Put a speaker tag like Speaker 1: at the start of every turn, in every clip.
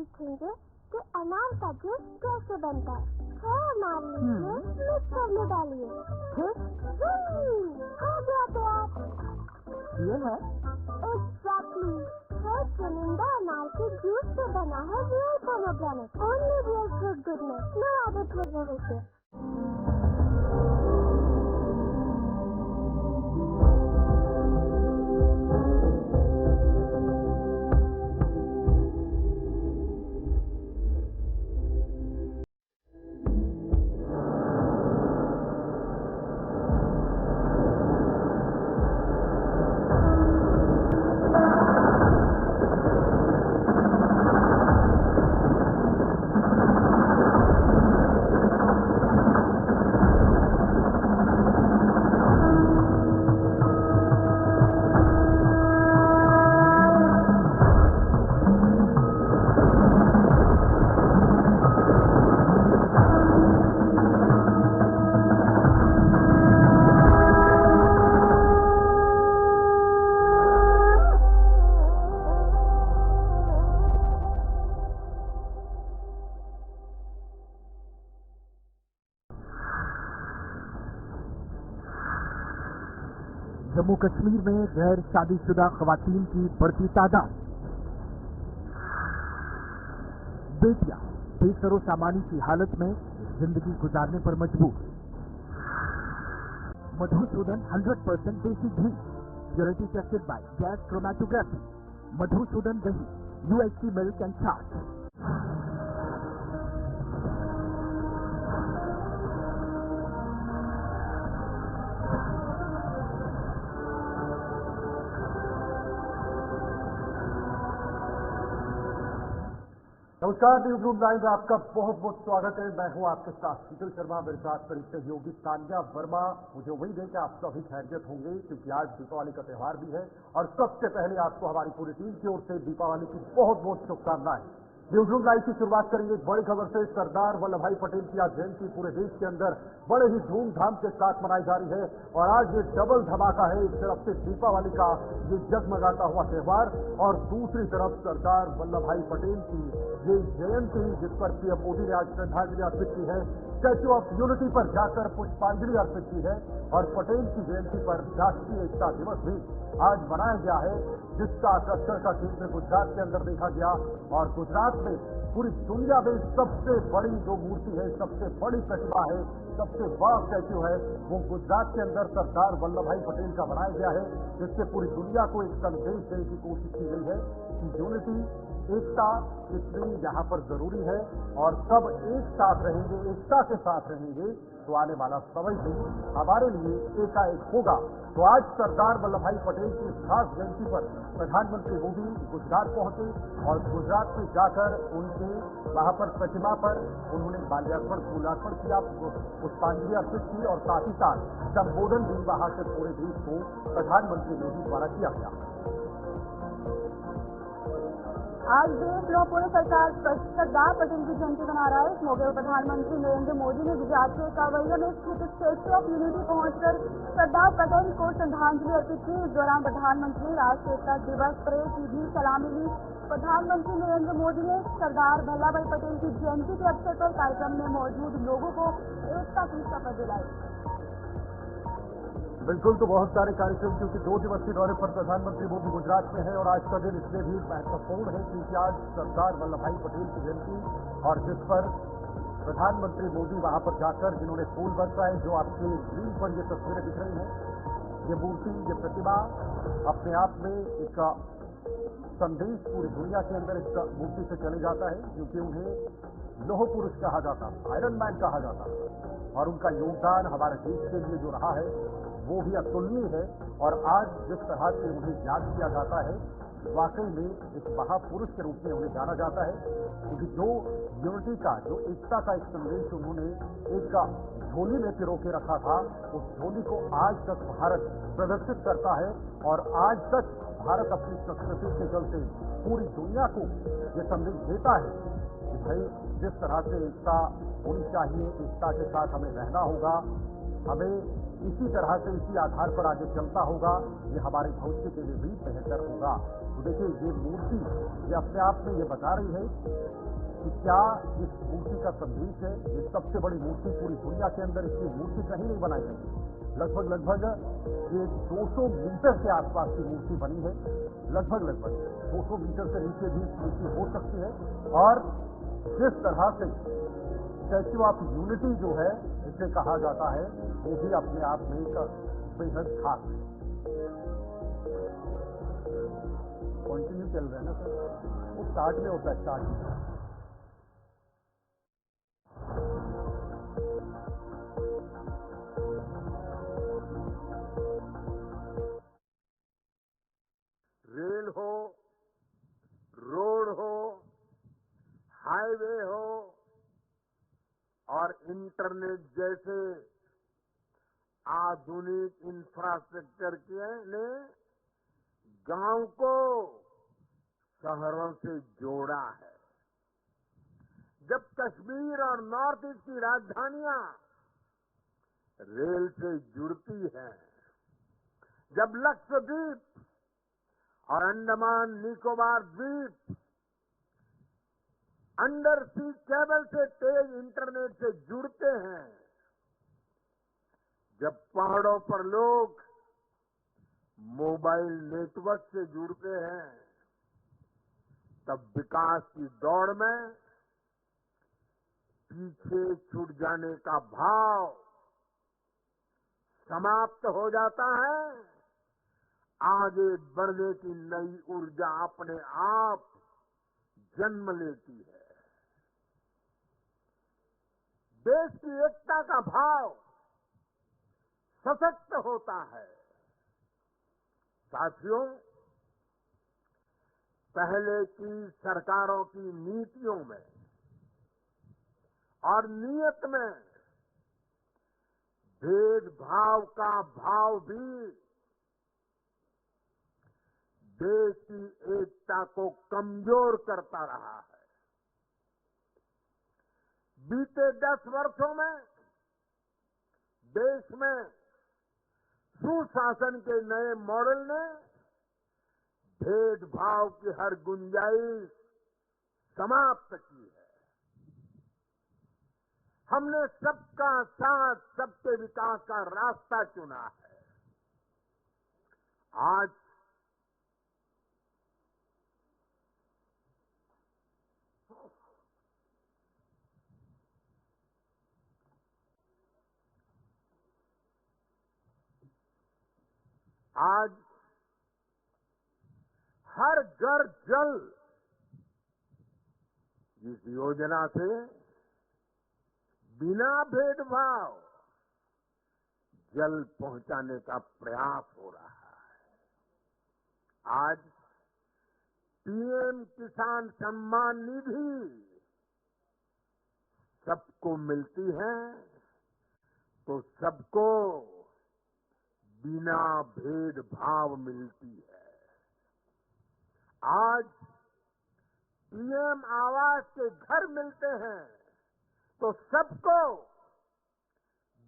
Speaker 1: सीखेंगे कि अनार का जूस कैसे बनता है अनार लीजिए, मिक्सर में डालिए,
Speaker 2: फिर
Speaker 1: हो गया तैयार।
Speaker 2: ये है
Speaker 1: एग्जैक्टली, है चुनिंदा अनार के जूस से बना है real pomegranate, only real fruit goodness, no added preservative.
Speaker 2: Jammu Kashmir में गैर शादीशुदा खवातीन की बढ़ती तादाद। बेटियां बेसरो सामानी की हालत में जिंदगी गुजारने पर मजबूर। Madhusudan 100% desi ghee, purity tested by gas chromatography. Madhusudan दही, UHT मिल्क एंड छाछ।
Speaker 3: नमस्कार, न्यूज रूम लाइव में आपका बहुत बहुत स्वागत है। मैं हूं आपके साथ शीतल शर्मा, मेरे साथ मेरी सहयोगी तानिया वर्मा। मुझे उम्मीद है कि आप सभी खैरियत होंगे क्योंकि आज दीपावली का त्यौहार भी है और सबसे पहले आपको हमारी पूरी टीम की ओर से दीपावली की बहुत बहुत शुभकामनाएं। न्यूज रूम लाइव की शुरुआत करेंगे एक बड़ी खबर से। सरदार वल्लभ भाई पटेल की आज जयंती पूरे देश के अंदर बड़े ही धूमधाम के साथ मनाई जा रही है और आज ये डबल धमाका है। एक तरफ से दीपावली का ये जगमगाता हुआ त्यौहार और दूसरी तरफ सरदार वल्लभ भाई पटेल की ये जयंती जिस पर पीएम मोदी ने आज श्रद्धांजलि अर्पित की है। स्टैच्यू ऑफ यूनिटी पर जाकर पुष्पांजलि अर्पित की है और पटेल की जयंती पर राष्ट्रीय एकता दिवस भी आज मनाया गया है, जिसका आकर्षण का केंद्र गुजरात के अंदर देखा गया और गुजरात में पूरी दुनिया में सबसे बड़ी जो मूर्ति है, सबसे बड़ी प्रतिमा है, सबसे बड़ा स्टैच्यू है, वो गुजरात के अंदर सरदार वल्लभ भाई पटेल का बनाया गया है, जिससे पूरी दुनिया को एक संदेश देने की कोशिश की गई है कि यूनिटी, एकता कितनी यहाँ पर जरूरी है और सब एक साथ रहेंगे, एकता के साथ रहेंगे तो आने वाला समय भी हमारे लिए एकाएक होगा। तो आज सरदार वल्लभ भाई पटेल की खास जयंती पर प्रधानमंत्री मोदी गुजरात पहुंचे और गुजरात में जाकर उनके वहां पर प्रतिमा पर उन्होंने माल्यार्पण फूलार्पण किया, पुष्पांजलि अर्पित की और साथ ही साथ संबोधन भी वहां से पूरे देश को प्रधानमंत्री मोदी द्वारा किया गया।
Speaker 1: आज देश लोग पूरी सरकार सरदार पटेल की जयंती मना रहा है। इस मौके पर प्रधानमंत्री नरेंद्र मोदी ने गुजरात के कावड़िया में स्थित स्टैच्यू ऑफ यूनिटी पहुंचकर सरदार पटेल को श्रद्धांजलि अर्पित की। इस दौरान प्रधानमंत्री राष्ट्रीय एकता दिवस परेड की भी सलामी ली। प्रधानमंत्री नरेंद्र मोदी ने सरदार वल्लभ भाई पटेल की जयंती के अवसर पर कार्यक्रम में मौजूद लोगों को एकता की शपथ दिलाई।
Speaker 3: बिल्कुल, तो बहुत सारे कार्यक्रम क्योंकि 2 दिवसीय दौरे पर प्रधानमंत्री मोदी गुजरात में है और आज का दिन इसलिए भी महत्वपूर्ण है क्योंकि आज सरदार वल्लभ भाई पटेल की जयंती और जिस पर प्रधानमंत्री मोदी वहां पर जाकर जिन्होंने फूल बरसाए, जो आपके स्क्रीन पर ये तस्वीरें दिख रही हैं, ये मूर्ति, ये प्रतिमा अपने आप में एक संदेश पूरी दुनिया के अंदर इस मूर्ति से चले जाता है क्योंकि उन्हें लौह पुरुष कहा जाता, आयरन मैन कहा जाता और उनका योगदान हमारे देश के लिए जो रहा है वो भी अतुलनीय है और आज जिस तरह से उन्हें याद किया जाता है वाकई में एक महापुरुष के रूप में उन्हें जाना जाता है क्योंकि जो यूनिटी का, जो एकता का एक संदेश उन्होंने एक झोली में पिरो के रखा था, उस झोली को आज तक भारत प्रदर्शित करता है और आज तक भारत अपनी संस्कृति के चलते पूरी दुनिया को ये संदेश देता है कि भाई जिस तरह से एकता होनी चाहिए, एकता के साथ हमें रहना होगा, हमें इसी तरह से इसी आधार पर आगे चलता होगा, ये हमारे भविष्य के लिए भी बेहतर होगा। तो देखिए, ये मूर्ति ये अपने आप में ये बता रही है कि क्या इस मूर्ति का संदेश है। ये सबसे बड़ी मूर्ति पूरी दुनिया के अंदर, इसकी मूर्ति कहीं नहीं बनाई गई। लगभग ये 200 मीटर के आसपास की मूर्ति बनी है। लगभग 200 मीटर से नीचे भी मूर्ति हो सकती है। और जिस तरह से स्टैच्यू ऑफ यूनिटी जो है, इसे कहा जाता है, वो भी अपने आप में एक बेहद खास है। कंटिन्यू चल रहा है ना सर, वो स्टार्ट में होता है, स्टार्ट में।
Speaker 4: रेल हो, रोड हो, हाईवे हो और इंटरनेट जैसे आधुनिक इंफ्रास्ट्रक्चर के ने गांव को शहरों से जोड़ा है। जब कश्मीर और नॉर्थ ईस्ट की राजधानियां रेल से जुड़ती हैं, जब लक्षद्वीप और अंडमान निकोबार द्वीप अंडर सी केबल से तेज इंटरनेट से जुड़ते हैं, जब पहाड़ों पर लोग मोबाइल नेटवर्क से जुड़ते हैं, तब विकास की दौड़ में पीछे छूट जाने का भाव समाप्त हो जाता है। आगे बढ़ने की नई ऊर्जा अपने आप जन्म लेती है। देश की एकता का भाव सशक्त होता है। साथियों, पहले की सरकारों की नीतियों में और नीयत में भेदभाव का भाव भी देश की एकता को कमजोर करता रहा है। बीते 10 वर्षों में देश में सुशासन के नए मॉडल ने भेदभाव की हर गुंजाइश समाप्त की है। हमने सबका साथ, सबके विकास का रास्ता चुना है। आज हर घर जल, इस योजना से बिना भेदभाव जल पहुंचाने का प्रयास हो रहा है। आज पीएम किसान सम्मान निधि सबको मिलती है, तो सबको बिना भेदभाव मिलती है। आज पीएम आवास के घर मिलते हैं, तो सबको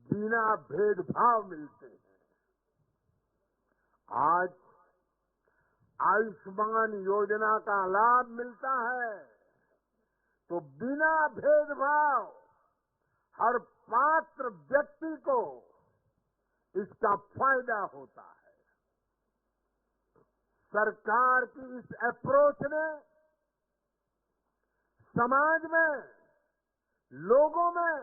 Speaker 4: बिना भेदभाव मिलते हैं। आज आयुष्मान योजना का लाभ मिलता है, तो बिना भेदभाव हर पात्र व्यक्ति को इसका फायदा होता है। सरकार की इस अप्रोच ने समाज में, लोगों में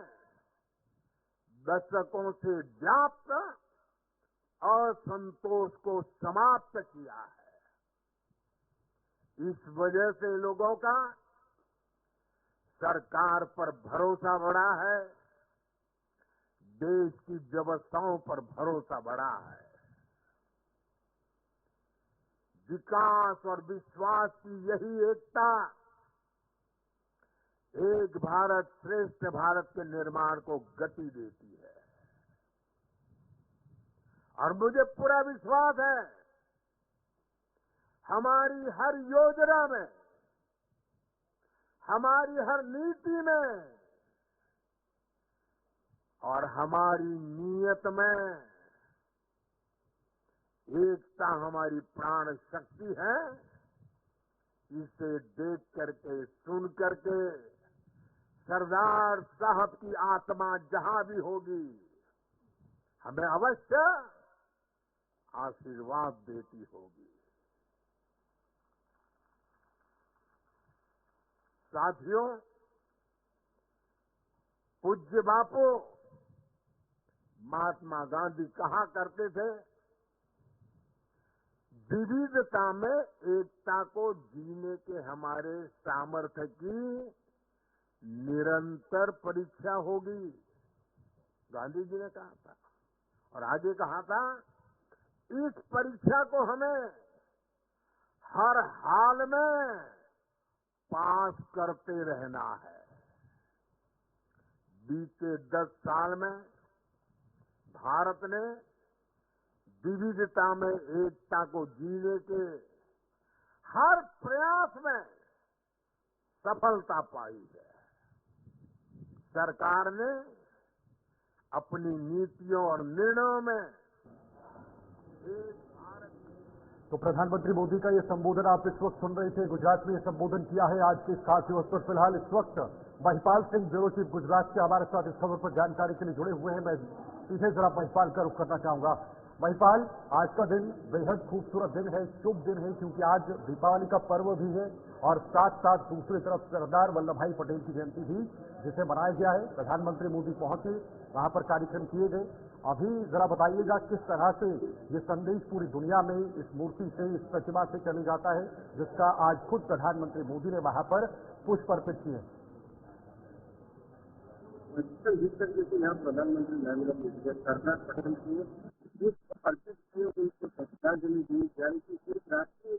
Speaker 4: दशकों से व्याप्त असंतोष को समाप्त किया है। इस वजह से लोगों का सरकार पर भरोसा बढ़ा है, देश की व्यवस्थाओं पर भरोसा बढ़ा है। विकास और विश्वास की यही एकता एक भारत श्रेष्ठ भारत के निर्माण को गति देती है। और मुझे पूरा विश्वास है, हमारी हर योजना में, हमारी हर नीति में और हमारी नीयत में एकता हमारी प्राण शक्ति है। इसे देख करके, सुन करके सरदार साहब की आत्मा जहां भी होगी हमें अवश्य आशीर्वाद देती होगी। साथियों, पूज्य बापू महात्मा गांधी कहा करते थे, विविधता में एकता को जीने के हमारे सामर्थ्य की निरंतर परीक्षा होगी। गांधी जी ने कहा था और आगे कहा था, इस परीक्षा को हमें हर हाल में पास करते रहना है। बीते 10 साल में भारत ने विविधता में एकता को जीने के हर प्रयास में सफलता पाई है। सरकार ने अपनी नीतियों और निर्णयों में एक भारत।
Speaker 3: तो प्रधानमंत्री मोदी का ये संबोधन आप इस वक्त सुन रहे थे। गुजरात में ये संबोधन किया है आज के इस खास दिवस पर। फिलहाल इस वक्त महिपाल सिंह ब्यूरो चीफ गुजरात से हमारे साथ इस खबर पर जानकारी के लिए जुड़े हुए हैं। मैं सीधे जरा महिपाल का रुख करना चाहूंगा। महिपाल, आज का दिन बेहद खूबसूरत दिन है, शुभ दिन है, क्योंकि आज दीपावली का पर्व भी है और साथ साथ दूसरी तरफ सरदार वल्लभ भाई पटेल की जयंती भी, जिसे मनाया गया है। प्रधानमंत्री मोदी पहुंचे, वहां पर कार्यक्रम किए गए। अभी जरा बताइएगा किस तरह से ये संदेश पूरी दुनिया में इस मूर्ति से, इस प्रतिमा से चले जाता है, जिसका आज खुद प्रधानमंत्री मोदी ने वहां पर पुष्प अर्पित किए।
Speaker 5: जिस तरीके से यहाँ प्रधानमंत्री नरेंद्र मोदी ने सरदार पटेल को पुष्प अर्पित किए, उनको श्रद्धांजलि दी, यानी कि एक राष्ट्रीय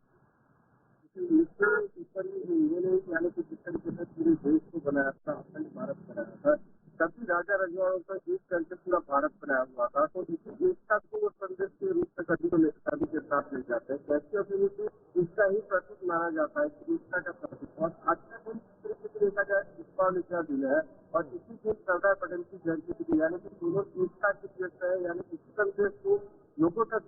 Speaker 5: उन्होंने यानी कि जिस तरीके से पूरे देश को बनाया था, अखंड भारत बनाया था, सभी राजा रजवाड़ों का एक करके पूरा भारत बनाया हुआ था। तो इसी एकता को वो संदेश के रूप में सभी के साथ ले जाते हैं। कैसे अभिवृद्धि इसका ही प्रतीक माना जाता है कि एकता का प्रतीक। और आज का दिन इस तरीके से देखा जाए दीपावली का दिन है और इसी दिन सरदार पटेल की जयंती की, यानी कि दोनों एकता की व्यक्त है। यानी इस संदेश को लोगों तक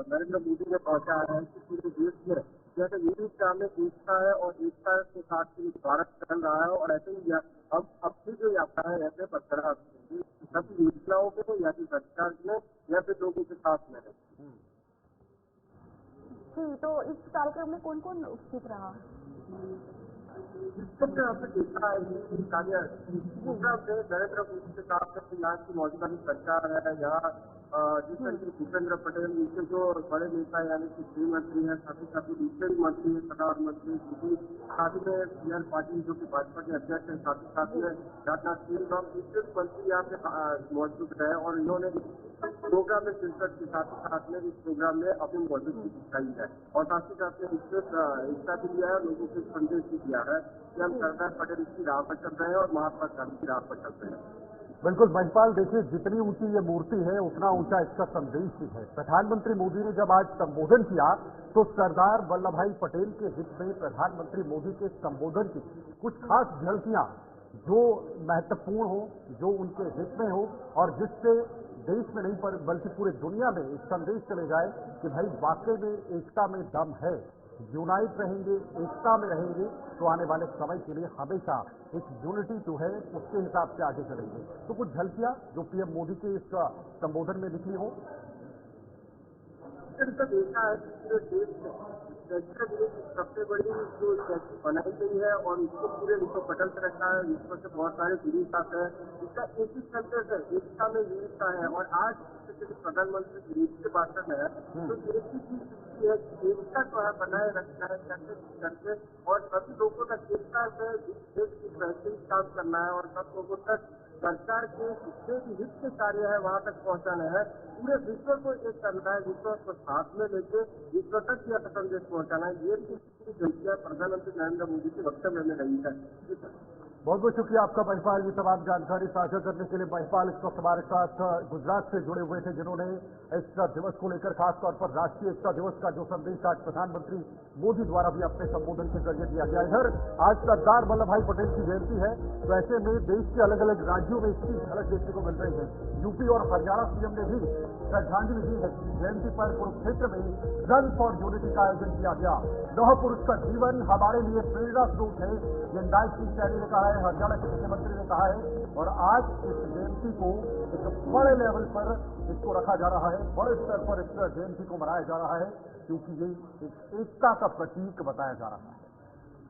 Speaker 5: नरेंद्र मोदी ने पहुंचाया है कि पूरे देश में जैसे विविधता में एकता है और एकता के साथ भारत चल रहा है। और ऐसे ही अब की जो यात्रा है ऐसे बरकरार सभी योजनाओं में या फिर सरकार में या फिर लोगों के साथ में है।
Speaker 1: जी, तो इस कार्यक्रम में कौन कौन उपस्थित रहा?
Speaker 5: सबने आपने देखा है प्रोग्राम से नरेंद्र मोदी के साथ में यहाँ की मौजूदा सरकार है, यहाँ जिस तरीके भूपेंद्र पटेल उनके जो बड़े नेता यानी कि गृह मंत्री है, साथ ही साथ दूसरे मंत्री है, प्रधानमंत्री, साथ में सी आर पाटिल जो कि भाजपा के अध्यक्ष है, साथ ही साथ में राजनाथ सिंह और दूसरे मंत्री यहाँ पे मौजूद रहे और इन्होंने प्रोग्राम में शिरकत के साथ में इस प्रोग्राम में अपनी मौजूदगी दिखाई है और साथ ही साथ में इससे एकता भी दिया है, लोगों को संदेश भी दिया है कि हम सरदार पटेल की राह पर चल रहे हैं और महात्मा गांधी की राह पर चल रहे हैं।
Speaker 3: बिल्कुल महिपाल, देखिए जितनी ऊंची ये मूर्ति है उतना ऊंचा इसका संदेश भी है। प्रधानमंत्री मोदी ने जब आज संबोधन किया तो सरदार वल्लभ भाई पटेल के हित में प्रधानमंत्री मोदी के संबोधन की कुछ खास झलकियां जो महत्वपूर्ण हो, जो उनके हित में हो और जिससे देश में नहीं पर बल्कि पूरे दुनिया में एक संदेश चले जाए कि भाई वाकई में एकता में दम है, यूनाइट रहेंगे, एकता में रहेंगे तो आने वाले समय के लिए हमेशा एक यूनिटी जो है उसके हिसाब से आगे चलेंगे। तो कुछ झलकियां जो पीएम मोदी के इस संबोधन में निकली हो।
Speaker 5: देखा है पूरे देश में सबसे बड़ी जो स्टैच्यू बनाई गई है और उसको पूरे विश्व पटल से रखा है, विश्व से बहुत सारे टूरिस्ट आते हैं। इसका एक ही संदेश है, एकता में विविधता है। और आज प्रधानमंत्री विदेश के भाषण है तो एक ही चीज है, एकता जो है बनाए रखना है करके और सभी लोगों तक एकता से देश की बेहतरीन काम करना है और सब लोगों तक सरकार के जितने भी हित के कार्य है वहां तक पहुंचाना है। पूरे विश्व को एक करना है, विश्व को साथ में लेके विश्व तक यह संदेश पहुंचाना है। ये पूरी जनता प्रधानमंत्री नरेंद्र मोदी के वक्तव्य में रही है।
Speaker 3: बहुत बहुत शुक्रिया आपका महिपाल, ये तमाम जानकारी साझा करने के लिए। महिपाल इस वक्त हमारे साथ गुजरात से जुड़े हुए थे, जिन्होंने एकता दिवस को लेकर खासतौर पर राष्ट्रीय एकता दिवस का जो संदेश आज प्रधानमंत्री मोदी द्वारा भी अपने संबोधन के जरिए दिया गया। इधर आज सरदार वल्लभ भाई पटेल की जयंती है, तो ऐसे में देश के अलग अलग राज्यों में इसकी झलक देखने को मिल रही है। यूपी और हरियाणा सीएम ने भी श्रद्धांजलि दी है। जयंती पर कुरुक्षेत्र में रन फॉर यूनिटी का आयोजन किया गया। लौह पुरुष का जीवन हमारे लिए प्रेरणा स्रोत है, ये नायब सिंह सैनी ने कहा है, हरियाणा के मुख्यमंत्री ने कहा है। और आज इस जयंती को एक बड़े लेवल पर इसको रखा जा रहा है, बड़े स्तर पर इस जयंती को मनाया जा रहा है, क्योंकि ये एक एकता का प्रतीक बताया जा रहा है।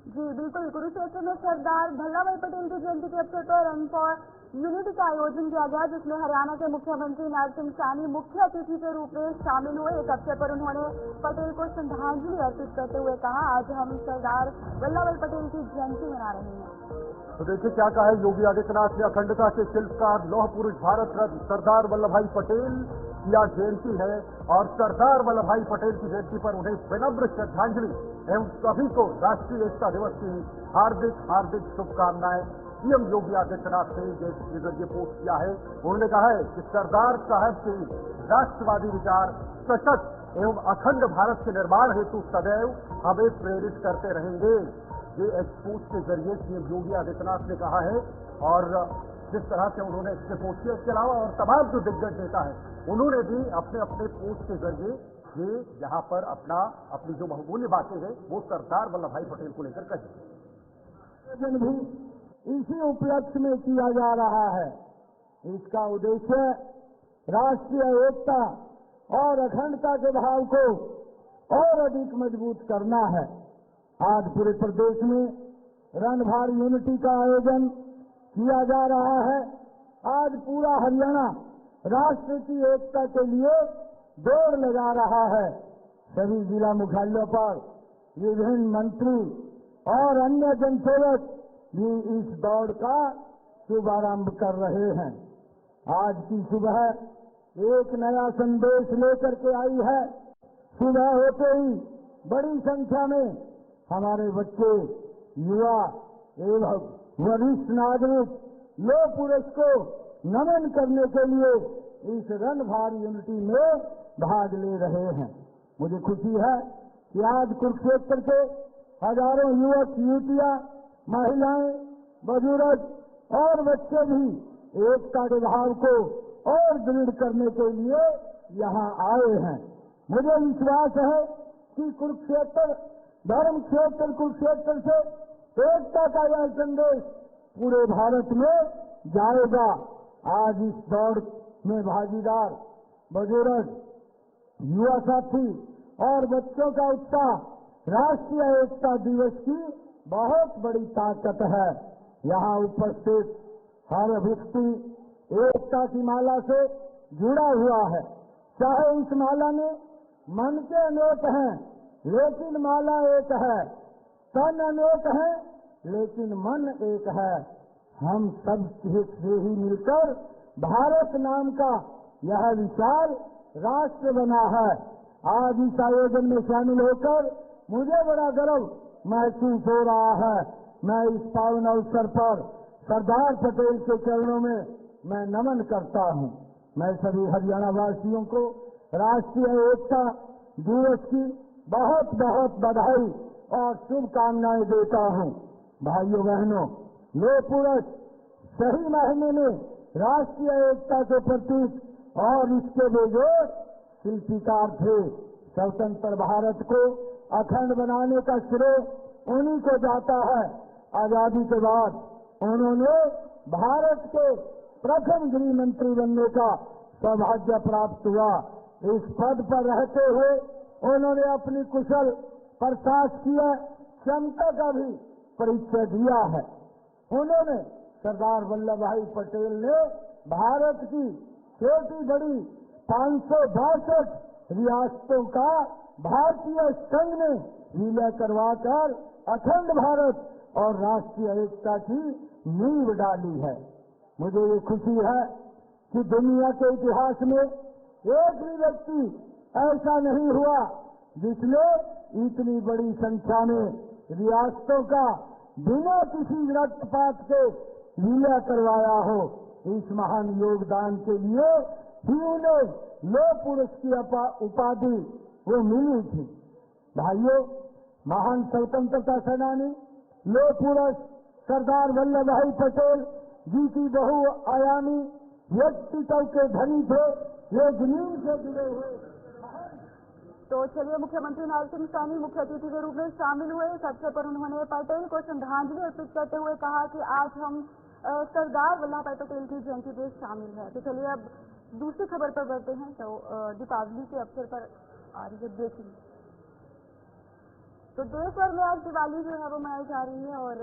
Speaker 1: जी बिल्कुल, कुरुक्षेत्र में सरदार वल्लभ भाई पटेल की जयंती के अवसर पर रन फॉर यूनिटी का आयोजन किया गया, जिसमें हरियाणा के मुख्यमंत्री नायब सिंह सैनी मुख्य अतिथि के रूप में शामिल हुए। इस अवसर पर उन्होंने पटेल को श्रद्धांजलि अर्पित करते हुए कहा, आज हम सरदार वल्लभ भाई पटेल की जयंती मना रहे हैं।
Speaker 3: तो देखिए क्या कहा है योगी आदित्यनाथ ने। अखंडता के शिल्पकार लौह पुरुष भारत रत्न सरदार वल्लभ भाई पटेल की आज जयंती है, और सरदार वल्लभ भाई पटेल की जयंती पर उन्हें विनम्र श्रद्धांजलि एवं सभी को राष्ट्रीय एकता दिवस की हार्दिक हार्दिक शुभकामनाएं सीएम योगी आदित्यनाथ ने के जरिए पोस्ट किया है। उन्होंने कहा है कि सरदार साहब के राष्ट्रवादी विचार सशक्त एवं अखंड भारत के निर्माण हेतु सदैव हमें प्रेरित करते रहेंगे। ये एक्सपोज के जरिए सीएम योगी आदित्यनाथ ने कहा है, और जिस तरह से उन्होंने इससे पोस्ट किया, इसके अलावा और तमाम जो दिग्गज नेता है उन्होंने भी अपने अपने पोस्ट के जरिए ये यहाँ पर अपनी जो बहुमूल्य बातें हैं वो सरदार वल्लभ भाई पटेल को लेकर कही।
Speaker 2: भी इसी उपलक्ष्य में किया जा रहा है। इसका उद्देश्य राष्ट्रीय एकता और अखंडता के भाव को और अधिक मजबूत करना है। आज पूरे प्रदेश में रन फॉर यूनिटी का आयोजन किया जा रहा है। आज पूरा हरियाणा राष्ट्र की एकता के लिए दौड़ लगा रहा है। सभी जिला मुख्यालयों पर विभिन्न मंत्री और अन्य जनसेवक भी इस दौड़ का शुभारंभ कर रहे हैं। आज की सुबह एक नया संदेश लेकर के आई है। सुबह होते ही बड़ी संख्या में हमारे बच्चे, युवा एवं वरिष्ठ नागरिक लौह पुरुष को नमन करने के लिए इस रन फॉर यूनिटी में भाग ले रहे हैं। मुझे खुशी है कि आज कुरुक्षेत्र के हजारों युवक युवतियां, महिलाएं, बुजुर्ग और बच्चे भी एकता के भाव को और दृढ़ करने के लिए यहाँ आए हैं। मुझे विश्वास है कि कुरुक्षेत्र धर्म क्षेत्र कुरुक्षेत्र से एकता का यह संदेश पूरे भारत में जाएगा। आज इस दौड़ में भागीदार बुजुर्ग, युवा साथी और बच्चों का उत्साह राष्ट्रीय एकता दिवस की बहुत बड़ी ताकत है। यहाँ उपस्थित हर व्यक्ति एकता की माला से जुड़ा हुआ है। चाहे इस माला में मन के अनेक हैं, लेकिन माला एक है। तन अनेक है, लेकिन मन एक है। हम सब से ही मिलकर भारत नाम का यह विशाल राष्ट्र बना है। आज इस आयोजन में शामिल होकर मुझे बड़ा गर्व महसूस हो रहा है। मैं इस पावन अवसर पर सरदार पटेल के चरणों में मैं नमन करता हूँ। मैं सभी हरियाणा वासियों को राष्ट्रीय एकता दिवस की बहुत बहुत बधाई और शुभकामनाएं देता हूँ। भाइयों बहनों, लौह पुरुष सही मायने में राष्ट्रीय एकता के प्रतीक और इसके बेजोड़ शिल्पीकार थे। स्वतंत्र भारत को अखंड बनाने का श्रेय उन्हीं को जाता है। आजादी के बाद उन्होंने भारत के प्रथम गृह मंत्री बनने का सौभाग्य प्राप्त हुआ। इस पद पर रहते हुए उन्होंने अपनी कुशल प्रशासकीय क्षमता का भी परिचय दिया है। उन्होंने सरदार वल्लभ भाई पटेल ने भारत की छोटी बड़ी 562 रियासतों का भारतीय संघ में विलय करवाकर अखंड भारत और राष्ट्रीय एकता की नींव डाली है। मुझे ये खुशी है कि दुनिया के इतिहास में एक भी व्यक्ति ऐसा नहीं हुआ जिसने इतनी बड़ी संख्या में रियासतों का बिना किसी रक्तपात के लीला करवाया हो। इस महान योगदान के लिए ही उन्हें लोह पुरुष की उपाधि वो मिली थी। भाइयों, महान स्वतंत्रता सेनानी लोह पुरुष सरदार वल्लभ भाई पटेल जी की बहुआयामी व्यक्तित्व के धनी थे। ये जमीन से जुड़े हुए।
Speaker 1: तो चलिए, मुख्यमंत्री नायब सिंह सैनी मुख्य अतिथि के रूप में शामिल हुए। इस अवसर पर उन्होंने पटेल को श्रद्धांजलि अर्पित करते हुए कहा कि आज हम सरदार वल्लभ भाई पटेल की जयंती पे शामिल है। तो चलिए अब दूसरी खबर पर बढ़ते हैं। तो दीपावली के अवसर पर आ रही है ब्रेकिंग। तो देश भर में आज दिवाली जो है वो मनाई जा रही है और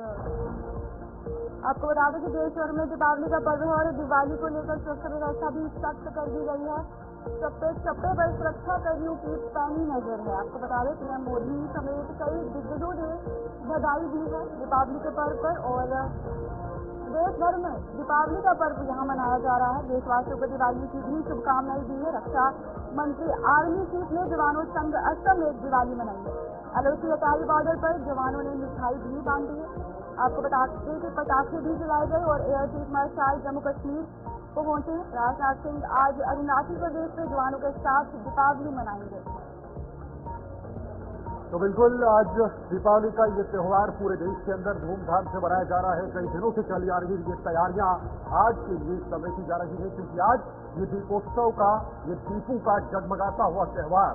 Speaker 1: आपको बता दें कि देश भर में दीपावली का पर्व है और दिवाली को लेकर सुरक्षा व्यवस्था भी सख्त कर दी गई है। चप्पे पर सुरक्षा कर्मियों की पैनी नजर है। आपको बता दें पीएम मोदी समेत कई दिग्गजों ने बधाई दी है दीपावली के पर्व पर और देश भर में दीपावली का पर्व यहाँ मनाया जा रहा है। देशवासियों को दिवाली की भी शुभकामनाएं दी है। रक्षा मंत्री आर्मी चीफ ने जवानों संग असम में दिवाली मनाई है। एलओसी अटारी बॉर्डर पर जवानों ने मिठाई भी बांटी है। आपको बता दें कि पटाखे भी जलाए गए और air chief marshal Jammu Kashmir को पहुंचे। राजनाथ सिंह आज अरुणाचल प्रदेश के जवानों के साथ दीपावली मनाएंगे।
Speaker 3: तो बिल्कुल आज दीपावली का ये त्योहार पूरे देश के अंदर धूमधाम से मनाया जा रहा है। कई दिनों से चली आ रही ये तैयारियां आज के लिए समेटी जा रही है, क्योंकि आज ये दीपोत्सव का, ये दीपों का जगमगाता हुआ त्योहार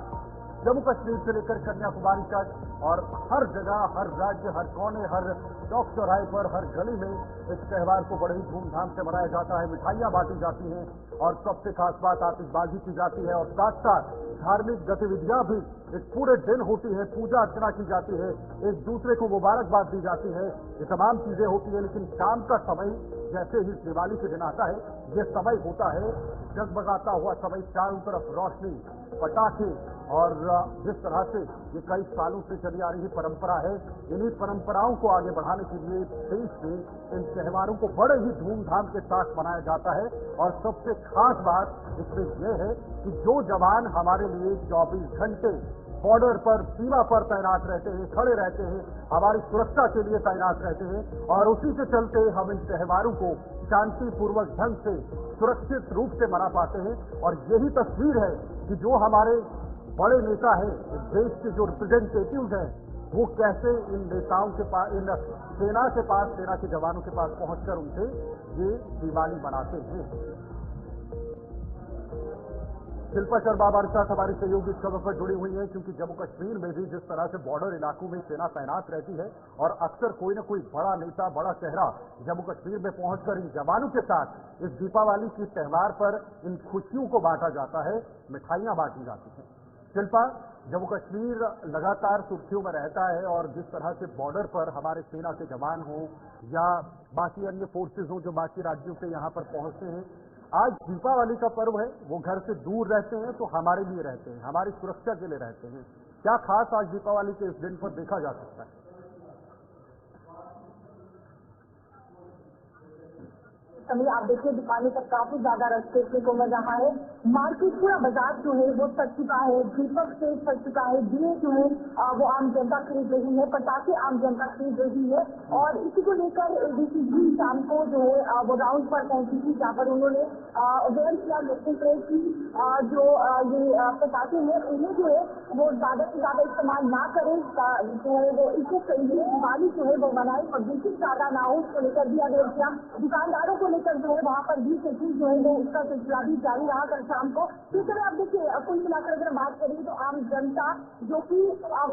Speaker 3: जम्मू कश्मीर से लेकर कन्याकुमारी तक और हर जगह, हर राज्य, हर कोने, हर चौक चौराहे पर, हर गली में इस त्योहार को बड़े ही धूमधाम से मनाया जाता है। मिठाइयां बांटी जाती हैं और सबसे खास बात आतिशबाजी की जाती है और साथ साथ धार्मिक गतिविधियां भी एक पूरे दिन होती है। पूजा अर्चना की जाती है, एक दूसरे को मुबारकबाद दी जाती है, ये तमाम चीजें होती है। लेकिन शाम का समय जैसे ही दिवाली के दिन आता है, ये समय होता है जगमगाता हुआ समय, चारों तरफ रोशनी, पटाखे और जिस तरह से ये कई सालों से चली आ रही परंपरा है, इन्हीं परंपराओं को आगे बढ़ाने के लिए देश में इन त्योहारों को बड़े ही धूमधाम के साथ मनाया जाता है। और सबसे खास बात इसमें यह है कि जो जवान हमारे लिए 24 घंटे बॉर्डर पर, सीमा पर तैनात रहते हैं, खड़े रहते हैं, हमारी सुरक्षा के लिए तैनात रहते हैं और उसी के चलते हम इन त्योहारों को शांतिपूर्वक ढंग से, सुरक्षित रूप से मना पाते हैं। और यही तस्वीर है कि जो हमारे बड़े नेता हैं, देश के जो रिप्रेजेंटेटिव्स हैं, वो कैसे इन नेताओं के पास, इन सेना के पास, सेना के जवानों के पास पहुंचकर उनसे ये दिवाली मनाते हैं। शिल्पा शर्मा हमारे साथ हमारी सहयोगी इस खबर पर जुड़ी हुई है, क्योंकि जम्मू कश्मीर में भी जिस तरह से बॉर्डर इलाकों में सेना तैनात रहती है और अक्सर कोई न कोई बड़ा नेता, बड़ा चेहरा जम्मू कश्मीर में पहुंचकर इन जवानों के साथ इस दीपावली के त्योहार पर इन खुशियों को बांटा जाता है, मिठाइयां बांटी जाती हैं। शिल्पा, जम्मू कश्मीर लगातार सुर्खियों में रहता है और जिस तरह से बॉर्डर पर हमारे सेना के जवान हों या बाकी अन्य फोर्सेज हों जो बाकी राज्यों से यहाँ पर पहुंचते हैं, आज दीपावली का पर्व है, वो घर से दूर रहते हैं तो हमारे लिए रहते हैं, हमारी सुरक्षा के लिए रहते हैं। क्या खास आज दीपावली के इस दिन पर देखा जा सकता है?
Speaker 1: समय आप देखिए दुकानों पर काफी ज्यादा रश देखने को मिल रहा है। मार्केट पूरा बाजार जो है वो सज चुका है, दीपक से सज चुका है, दिए जो है वो आम जनता खरीद रही है, पटाखे आम जनता खरीद रही है और इसी को लेकर एडीसीजी शाम को जो है वो राउंड पर पहुंची थी, जहाँ पर उन्होंने अवेयर किया लोगों को कि जो ये पटाखे हैं उन्हें जो है वो ज्यादा से ज्यादा इस्तेमाल ना करें, जो है वो इको फ्रेंडली दिवाली जो है वो मनाए, प्रदूषण ज्यादा ना हो, उसको लेकर भी अवेयर किया। दुकानदारों को लेकर जो है वहाँ पर भी चेकिंग जो है वो उसका सिलसिला भी जारी रहा कल शाम को। तो इस तरह आप देखिए कुल मिलाकर अगर बात करें तो आम जनता जो कि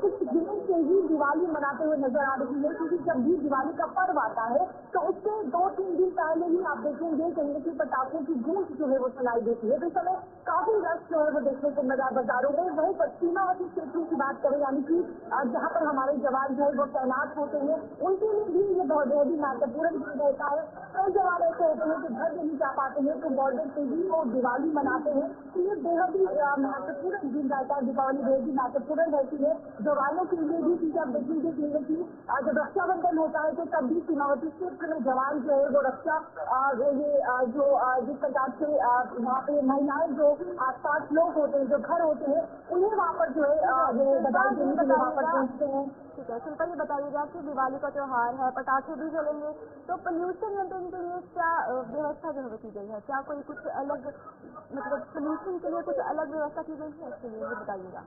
Speaker 1: कुछ दिनों से ही दिवाली मनाते हुए नजर आ रही है, क्योंकि जब भी दिवाली का पर्व आता है तो उससे 2-3 दिन पहले ही आप देखेंगे कहीं कि पटाखों की गूंज जो है वो सुनाई देती है। तो इस समय काफी रश जो है वो देखने को मिला बाजारों में। वही सीमावर्ती क्षेत्रों की बात करें, यानी कि जहाँ पर हमारे जवान जो है वो तैनात होते हैं, उनके लिए भी ये बहुत ही महत्वपूर्ण दिन रहता है। कई जवान ऐसे होते हैं कि घर नहीं जा पाते हैं तो बॉर्डर पे ही वो दिवाली मनाते हैं, तो ये बेहद ही महत्वपूर्ण दिन रहता है। दीपावली बेहद ही महत्वपूर्ण रहती है जवानों के लिए भी, क्योंकि आप देखेंगे कि जब रक्षाबंधन होता है तो तब भी सीमावर्ती क्षेत्र में जवान जो है वो रक्षा जो जिस प्रकार से वहाँ पे महिलाएं जो आसपास लोग होते हैं, जो घर होते हैं, उन्हें वहाँ पर जो है वो बधाई देने के लिए वहाँ पर पहुँचते हैं। ठीक है, शिल्पा ये बताइएगा कि दिवाली का त्योहार है, पटाखे भी जलेंगे, तो पोल्यूशन नियंत्रण के लिए क्या व्यवस्था जो है की गई है? क्या कोई कुछ अलग मतलब पोल्यूशन के लिए कुछ अलग व्यवस्था की गई है? इसके लिए ये बताइएगा।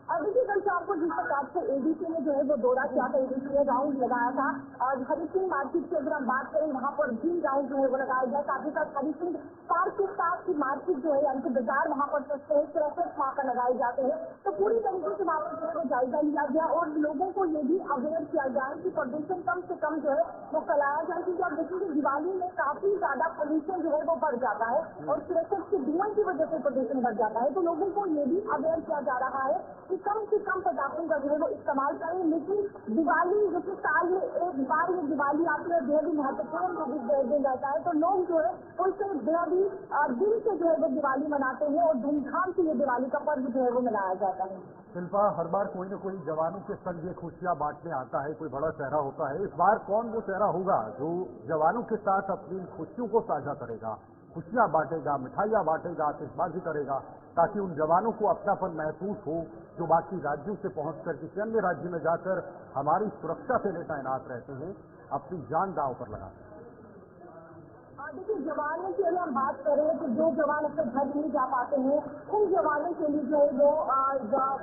Speaker 6: अब देखिए, कल शाम को जिस प्रकार से एडीसी ने जो है वो दौरा किया था, एडीसी ने राउंड लगाया था और हरी सिंह मार्केट की अगर हम बात करें वहाँ पर भी राउंड जो है वो लगाया गया। साथ ही साथ हरी सिंह पार्क के साथ की मार्केट जो है यानी कि बाजार वहाँ पर सस्ते हैं, ट्रैफिक वहाँ पर लगाए जाते हैं, तो पूरी तरीके से वहाँ पर जो है वो जायजा लिया गया और लोगों को ये भी अवेयर किया जाए कि प्रदूषण कम से कम जो है वो फैलाया जाए। क्योंकि आप देखेंगे दिवाली में काफी ज्यादा पोल्यूशन जो है वो बढ़ जाता है और ट्रैफिक के धुएं की वजह से प्रदूषण बढ़ जाता है, तो लोगों को ये भी अवेयर किया जा रहा है कि कम से कम पटाखों का जो है वो इस्तेमाल करें। लेकिन दिवाली जैसे साल में एक बार ये दिवाली आती है, बेहद ही महत्वपूर्ण दिन रहता है, तो लोग जो है उसे बेहद ही दिल से जो है वो दिवाली मनाते हैं और धूमधाम से ये दिवाली का पर्व जो है वो मनाया जाता है।
Speaker 3: शिल्पा, हर बार कोई न कोई जवानों के संग ये खुशियां बांटने आता है, कोई बड़ा चेहरा होता है। इस बार कौन वो चेहरा होगा जो जवानों के साथ अपनी खुशियों को साझा करेगा, खुशियां बांटेगा, मिठाइयां बांटेगा, आतिशबाजी करेगा, ताकि उन जवानों को अपनापन महसूस हो जो बाकी राज्यों से पहुंचकर किसी अन्य राज्य में जाकर हमारी सुरक्षा के लिए तैनात रहते हैं, अपनी जान दांव पर लगाते हैं।
Speaker 6: देखिए, जवानों की अगर हम बात करें तो जो जवान अपने घर नहीं जा पाते हैं, उन जवानों के लिए जो है वो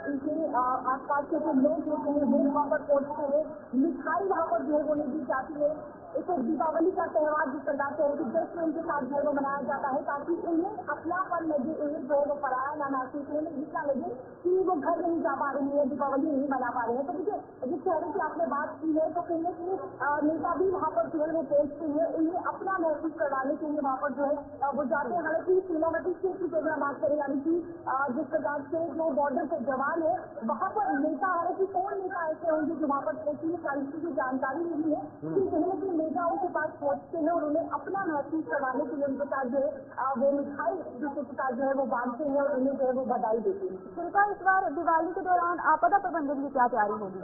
Speaker 6: उनके आसपास के जो लोग होते हैं वो वहाँ पर पहुँचते हैं, मिठाई वहाँ पर जो है वो नहीं दी जाती है। एक दीपावली का त्यौहार जिस प्रकार से जश्न उनके साथ जो है वो मनाया जाता है ताकि उन्हें अपनापन लगे, उन्हें जो है वो पराया ना महसूस हो, उन्हें जितना लगे कि वो घर नहीं जा पा रही है, दीपावली नहीं मना पा रहे हैं। तो देखिए, जिस चेहरे की आपने बात की है तो कहीं ना कहीं नेता भी वहाँ पर जो है वो पहुँचते हैं, उन्हें अपना महसूस करवाने के लिए वहाँ पर जो है वो जाते हैं। हालांकि सीमावर्ती क्षेत्र की अगर हम बात करें यानी कि जिस प्रकार से जो बॉर्डर के जवान है वहाँ पर नेता, हालांकि कौन नेता ऐसे होंगे जो वहाँ पर पहुंचेंगे, सारी चीज की जानकारी मिली है कि कहीं ना कहीं नेताओं के पास पहुंचते हैं और उन्हें अपना महसूस करवाने के लिए उनके साथ जो है वो मिठाई दूसरे के साथ जो है वो बांटते हैं और उन्हें जो है वो बधाई देते हैं।
Speaker 1: शिल्पा, इस बार दिवाली के दौरान आपदा प्रबंधन की क्या तैयारी होगी?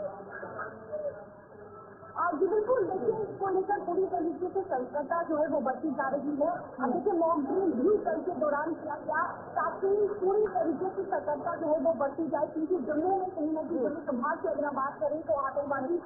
Speaker 6: जी बिल्कुल, देखिए इसको लेकर पूरी तरीके से सतर्कता जो है वो बढ़ती जा रही है। अब देखिए मॉक ड्रिल भी कल के दौरान किया गया ताकि पूरी तरीके से सतर्कता जो है वो बढ़ती जाए, क्योंकि जम्मू में कहीं ना कहीं जम्मू संभाग की अगर हम बात करें तो आतंकवादी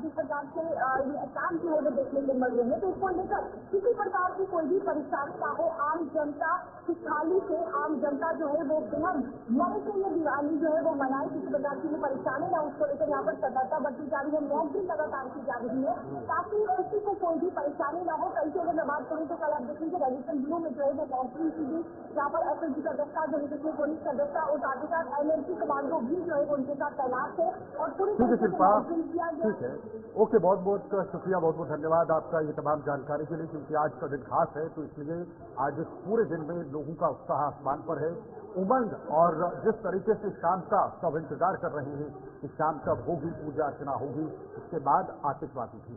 Speaker 6: जिस प्रकार से ये अटैक जो है वो देखने को मिल रहे हैं, तो इसको लेकर किसी प्रकार की कोई भी परेशानी ना हो, आम जनता खुशहाली से आम जनता जो है वो बेहद मन से ये दिवाली जो है वो मनाए, किसी प्रकार की परेशानी ना, उसको लेकर यहाँ पर सतर्कता बढ़ती जा रही है, मॉक ड्रिल लगातार की जा रही है ताकि किसी को कोई भी परेशानी ना हो। कल की अगर मैं बात करूँ तो कल आप देखेंगे राजस्थान ब्लू में जो है वो मॉकड्रिल की भी, जहाँ पर एसएसजी का दस्ता, जम्मू कश्मीर पुलिस का दस्ता और साथ ही साथ एनएलसी कमांडो भी जो है वो उनके साथ तैनात है और पूरी
Speaker 3: ठीक है शिल्पा,
Speaker 6: किया गया।
Speaker 3: ठीक है, ओके, बहुत बहुत शुक्रिया, बहुत बहुत धन्यवाद आपका ये तमाम जानकारी के लिए, क्योंकि आज का दिन खास है तो इसलिए आज इस पूरे दिन में लोगों का उत्साह आसमान पर है, उमंग, और जिस तरीके से शाम का सब इंतजार कर रहे हैं कि शाम कब होगी, पूजा अर्चना होगी, उसके बाद आतिशबाजी भी।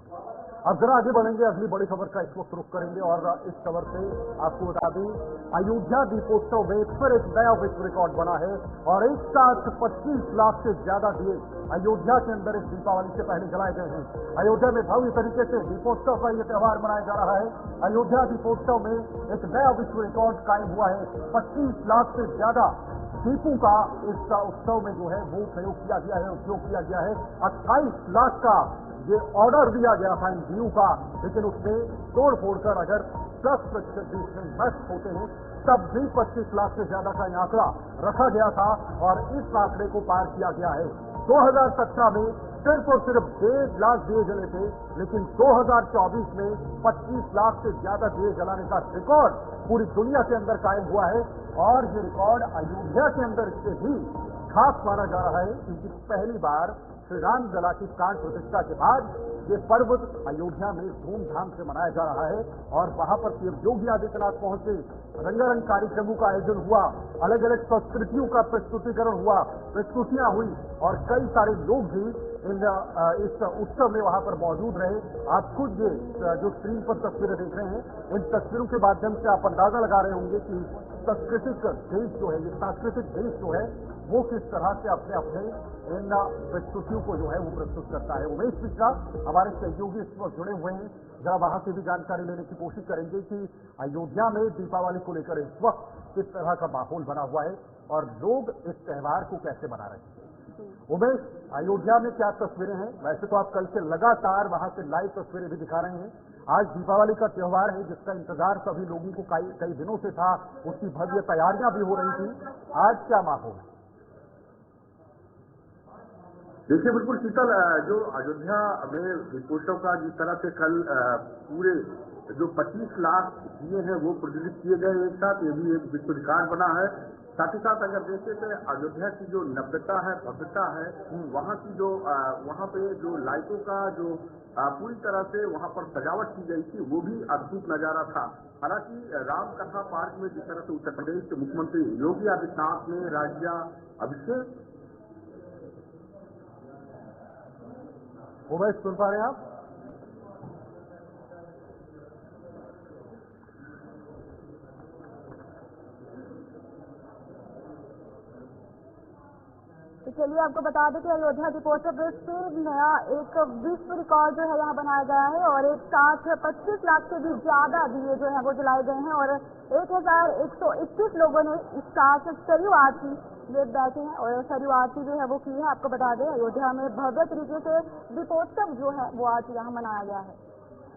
Speaker 3: अब जरा आगे बढ़ेंगे, अगली बड़ी खबर का इस वक्त रुख करेंगे और इस खबर से आपको बता दें, अयोध्या दीपोत्सव में फिर एक नया विश्व रिकॉर्ड बना है और एक साथ 25 लाख से ज्यादा दिए अयोध्या के अंदर इस दीपावली से पहले जलाए गए हैं। अयोध्या में भव्य तरीके से दीपोत्सव का यह त्यौहार मनाया जा रहा है। अयोध्या दीपोत्सव में एक नया विश्व रिकॉर्ड कायम हुआ है। 25 लाख से ज्यादा दीपों का इस उत्सव में जो है वो प्रयोग किया गया है, उपयोग किया गया है। 28 लाख का ये ऑर्डर दिया गया था इन दीयों का, लेकिन उसमें तोड़ फोड़ कर अगर 10% भी इसमें नष्ट होते हैं तब भी 25 लाख से ज्यादा का आंकड़ा रखा गया था और इस आंकड़े को पार किया गया है। 2017 में सिर्फ और सिर्फ 1.5 लाख दिए जले थे, लेकिन 2024 में 25 लाख से ज्यादा दिए जलाने का रिकॉर्ड पूरी दुनिया के अंदर कायम हुआ है और ये रिकॉर्ड अयोध्या के अंदर इससे भी खास माना जा रहा है, क्योंकि पहली बार श्री राम लला की प्राण प्रतिष्ठा के बाद ये पर्व अयोध्या में धूमधाम से मनाया जा रहा है और वहां पर सीएम योगी आदित्यनाथ पहुंचे, रंगारंग कार्यक्रमों का आयोजन हुआ, अलग अलग संस्कृतियों का प्रस्तुतिकरण हुआ, प्रस्तुतियां हुई और कई सारे लोग भी इस उत्सव में वहां पर मौजूद रहे। आप खुद ये जो स्क्रीन पर तस्वीरें देख रहे हैं, इन तस्वीरों के माध्यम से आप अंदाजा लगा रहे होंगे कि सांस्कृतिक देश जो है, ये सांस्कृतिक देश जो है वो किस तरह से अपने अपने इन प्रस्तुतियों को जो है वो प्रस्तुत करता है। उमेश मिश्रा हमारे सहयोगी इस वक्त जुड़े हुए हैं, जरा वहां से भी जानकारी लेने की कोशिश करेंगे कि अयोध्या में दीपावली को लेकर इस वक्त किस तरह का माहौल बना हुआ है और लोग इस त्यौहार को कैसे मना रहे हैं। उमेश, अयोध्या में क्या तस्वीरें हैं? वैसे तो आप कल से लगातार वहां से लाइव तस्वीरें भी दिखा रहे हैं। आज दीपावली का त्योहार है जिसका इंतजार सभी लोगों को कई दिनों से था, उसकी भव्य तैयारियां भी हो रही थी। आज क्या माहौल है?
Speaker 5: देखिए, बिल्कुल शीतल, जो अयोध्या में दीपोत्सव का जिस तरह से कल पूरे जो 25 लाख दिए हैं वो प्रज्वलित किए गए एक साथ, ये भी एक विश्व रिकॉर्ड बना है। साथ ही साथ अगर देखें तो अयोध्या की जो नव्यता है, भव्यता है, वहाँ की जो वहाँ पे जो लाइटों का जो पूरी तरह से वहाँ पर सजावट की गई थी वो भी अद्भुत नजारा था। हालांकि रामकथा पार्क में जिस तरह से उत्तर प्रदेश के मुख्यमंत्री योगी आदित्यनाथ ने राज्याभिषेक
Speaker 3: उमेश, सुन पा रहे हैं आप?
Speaker 1: तो चलिए आपको बता दें कि अयोध्या दीपोत्सव से नया एक विश्व रिकॉर्ड जो है यहाँ बनाया गया है और एक साथ 25 लाख से भी ज्यादा दिए जो है वो जलाए गए हैं और 1121 लोगों ने इस साथ सरयू आरती में बैठे हैं और सरयू आरती जो है वो की है। आपको बता दें अयोध्या में भव्य तरीके से दीपोत्सव जो है वो आज यहाँ मनाया गया है।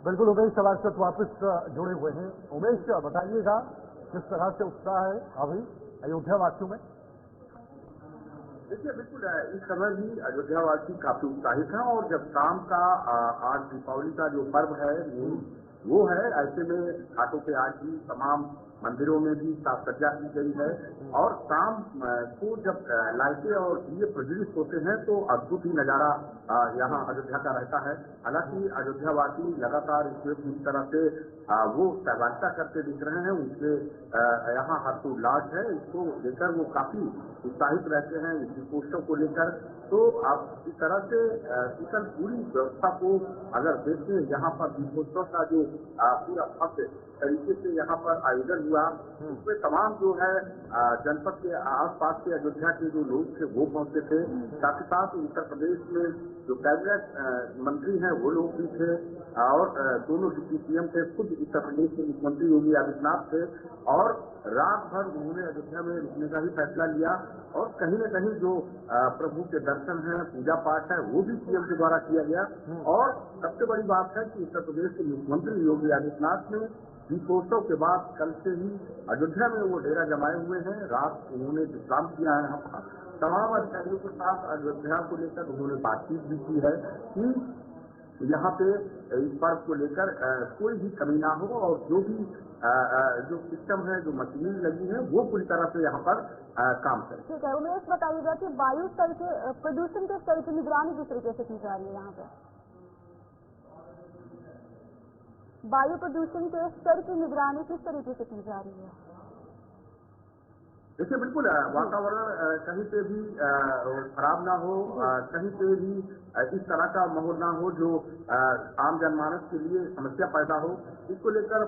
Speaker 3: बिल्कुल उमेश, सवाल से वापस जुड़े हुए हैं। उमेश, बताइएगा किस तरह से उत्साह है अभी अयोध्या वासियों में?
Speaker 5: देखिए, बिल्कुल इस समय भी अयोध्यावासी काफी उत्साहित हैं और जब शाम का आज दीपावली का जो पर्व है वो है, ऐसे में घाटों पे आज भी तमाम मंदिरों में भी साज सज्जा की गई है और शाम को जब लाइटें और दिए प्रज्वलित होते हैं तो अद्भुत ही नजारा यहाँ अयोध्या का रहता है। हालांकि अयोध्यावासी लगातार इसमें पूरी तरह से वो सहभागिता करते दिख रहे हैं, उनके यहाँ हर्षोल्लास है, इसको लेकर वो काफी उत्साहित रहते हैं इस दीपोत्सव को लेकर। तो आप इस तरह से शीतल पूरी व्यवस्था को अगर देखें, यहाँ पर दीपोत्सव का जो पूरा भव्य तरीके से यहाँ पर आयोजन हुआ, उसमें तमाम जो है जनपद के आसपास के अयोध्या के जो लोग थे वो पहुंचे थे। साथ ही साथ उत्तर प्रदेश में जो कैबिनेट मंत्री हैं वो लोग भी थे और दोनों डिप्टी सीएम थे, खुद उत्तर प्रदेश के मुख्यमंत्री योगी आदित्यनाथ थे और रात भर उन्होंने अयोध्या में रुकने का ही फैसला लिया और कहीं न कहीं जो प्रभु के दर्शन है, पूजा पाठ है, वो भी सीएम के द्वारा किया गया। और सबसे बड़ी बात है कि उत्तर प्रदेश के मुख्यमंत्री योगी आदित्यनाथ ने दीपोत्सव के बाद कल से ही अयोध्या में वो डेरा जमाए हुए हैं। रात उन्होंने विश्राम किया है, हम तमाम अधिकारियों के साथ अयोध्या को लेकर उन्होंने बातचीत भी की है कि यहाँ पे इस पर्व को लेकर कोई भी कमी ना हो और जो भी जो सिस्टम है, जो मशीनरी लगी है, वो पूरी तरह से यहाँ पर काम करे।
Speaker 1: ठीक है उमेश, बताइएगा कि वायु स्तर के प्रदूषण के स्तर की निगरानी किस तरीके से की जा रही है? यहाँ पे वायु प्रदूषण के स्तर की निगरानी किस तरीके से की जा रही है?
Speaker 5: देखिए, बिल्कुल वातावरण कहीं पे भी खराब ना हो, कहीं पे भी इस तरह का माहौल ना हो जो आम जनमानस के लिए समस्या पैदा हो। इसको लेकर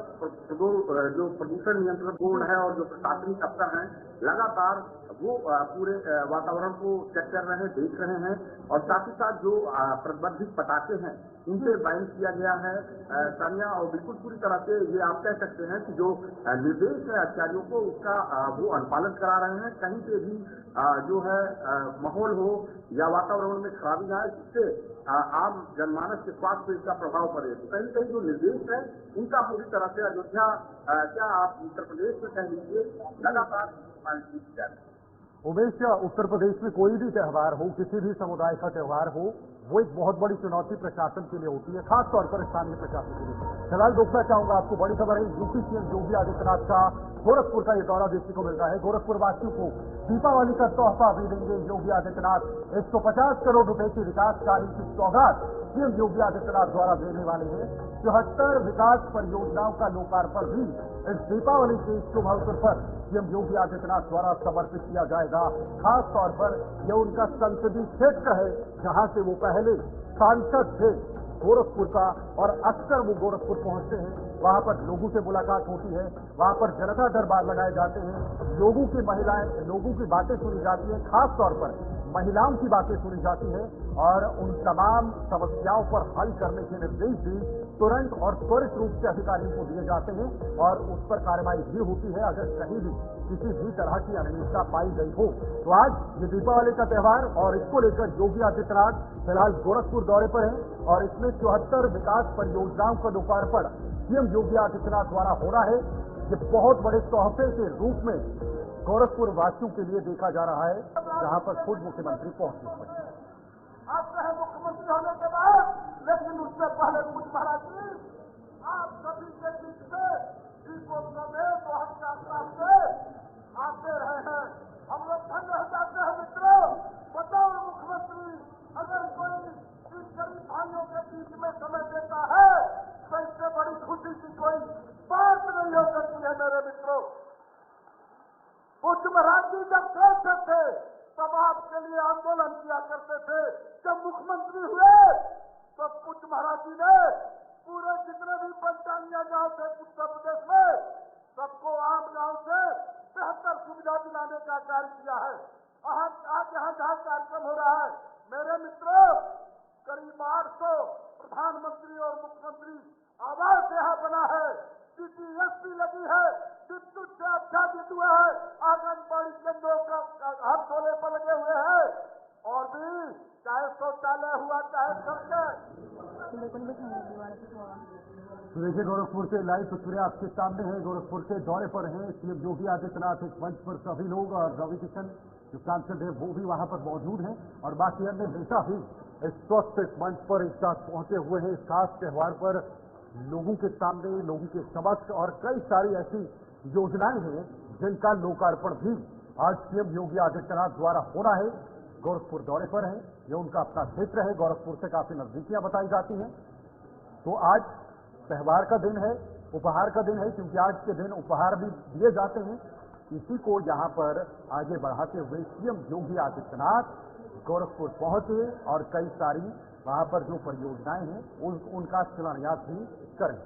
Speaker 5: जो प्रदूषण नियंत्रण बोर्ड है और जो प्रशासनिक अफसर हैं लगातार वो पूरे वातावरण को चेक कर रहे हैं, देख रहे हैं और साथ ही साथ जो प्रतिबंधित पटाखे हैं उनसे बैन किया गया है सानिया। और बिल्कुल पूरी तरह से ये आप कह सकते हैं कि जो निर्देश है अधिकारियों को उसका वो अनुपालन करा रहे हैं। कहीं पे भी जो है माहौल हो या वातावरण में खराबी ना आए जिससे आम जनमानस के स्वास्थ्य पर इसका प्रभाव पड़े। तो कहीं कहीं जो निर्देश है उनका पूरी तरह से अयोध्या क्या आप उत्तर प्रदेश में कह लीजिए लगातार पालन की जा रही है।
Speaker 3: उमेश, उत्तर प्रदेश में कोई भी त्यौहार हो, किसी भी समुदाय का त्यौहार हो, वो एक बहुत बड़ी चुनौती प्रशासन के लिए होती है, खासतौर पर स्थानीय प्रशासन के लिए। फिलहाल दोस्तों चाहूंगा आपको बड़ी खबर है, यूपी सीएम योगी आदित्यनाथ का गोरखपुर का ये दौरा देखने को मिल रहा है। गोरखपुर वासियों को दीपावली का तोहफा भी देंगे योगी आदित्यनाथ। 150 करोड़ रुपए की विकास कार्य की सौगात सीएम योगी आदित्यनाथ द्वारा देने वाले हैं। 74 विकास परियोजनाओं का लोकार्पण भी इस दीपावली के शुभ अवसर पर सीएम योगी आदित्यनाथ द्वारा समर्पित किया जाएगा। खास तौर पर यह उनका संसदीय क्षेत्र है जहां से वो पहले सांसद थे गोरखपुर का और अक्सर वो गोरखपुर पहुंचते हैं। वहां पर लोगों से मुलाकात होती है, वहां पर जनता दरबार लगाए जाते हैं, लोगों की बातें सुनी जाती हैं, खास तौर पर महिलाओं की बातें सुनी जाती है और उन तमाम समस्याओं पर हल करने के निर्देश भी तुरंत और त्वरित रूप से अधिकारियों को दिए जाते हैं और उस पर कार्रवाई भी होती है अगर कहीं भी किसी भी तरह की अनियमितता पाई गई हो। तो आज ये दीपावली का त्योहार और इसको लेकर योगी आदित्यनाथ फिलहाल गोरखपुर दौरे पर हैं और इसमें 74 विकास परियोजनाओं का लोकार्पण सीएम योगी आदित्यनाथ द्वारा होना है। ये बहुत बड़े तोहफे के रूप में गोरखपुर वासियों के लिए देखा जा रहा है, जहां पर खुद मुख्यमंत्री पहुंचे।
Speaker 2: आप चाहे मुख्यमंत्री होने के बाद, लेकिन उससे पहले कुछ महाराज जी आप सभी के बीच में दीपोत्सव में बहुत यात्रा से आते रहे हैं। हम लोग धन्य हो जाते हैं मित्रों। बताओ मुख्यमंत्री, अगर कोई इन गरीब भाइयों के बीच में समय देता है तो इससे बड़ी खुशी की कोई बात नहीं हो सकती है मेरे मित्रों। पूज्य महाराज जी जब देश थे तब आपके लिए आंदोलन किया करते थे। जब मुख्यमंत्री हुए तो पूज्य महाराज जी ने पूरे जितने भी पंचायत गांव थे उत्तर प्रदेश में सबको आम गांव से बेहतर सुविधा दिलाने का कार्य किया है। आज यहाँ जहाँ कार्यक्रम हो रहा है मेरे मित्रों, करीब 800 प्रधानमंत्री और मुख्यमंत्री आवास यहाँ बना है, सीटीएसपी लगी है, विद्युत से आच्छादित हुए हैं, आंगनबाड़ी केंद्रों का हर टोले पर लगे हुए हैं और भी चाहे शौचालय हुआ चाहे सड़कें।
Speaker 3: तो देखिए गोरखपुर से लाइव तस्वीरें आपके सामने हैं। गोरखपुर के दौरे पर हैं सीएम योगी आदित्यनाथ। इस मंच पर सभी लोग और रवि किशन जो सांसद है वो भी वहां पर मौजूद हैं और बाकी अन्य नेता भी इस वक्त इस मंच पर एक साथ पहुंचे हुए हैं। इस खास त्योहार पर लोगों के सामने, लोगों के समक्ष और कई सारी ऐसी योजनाएं हैं जिनका लोकार्पण भी आज सीएम योगी आदित्यनाथ द्वारा होना है। गोरखपुर दौरे पर है, ये उनका अपना क्षेत्र है, गोरखपुर से काफी नजदीकियां बताई जाती हैं। तो आज त्योहार का दिन है, उपहार का दिन है, क्योंकि आज के दिन उपहार भी दिए जाते हैं। इसी को यहाँ पर आगे बढ़ाते हुए सीएम योगी आदित्यनाथ गोरखपुर पहुंचे और कई सारी वहां पर जो परियोजनाएं हैं उनका शिलान्यास भी करें।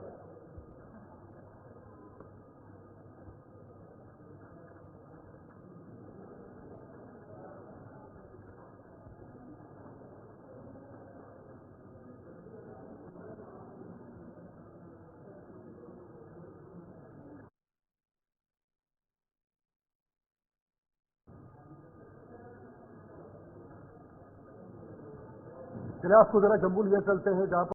Speaker 3: चलिए आपको जरा जम्मू लिए चलते हैं जहां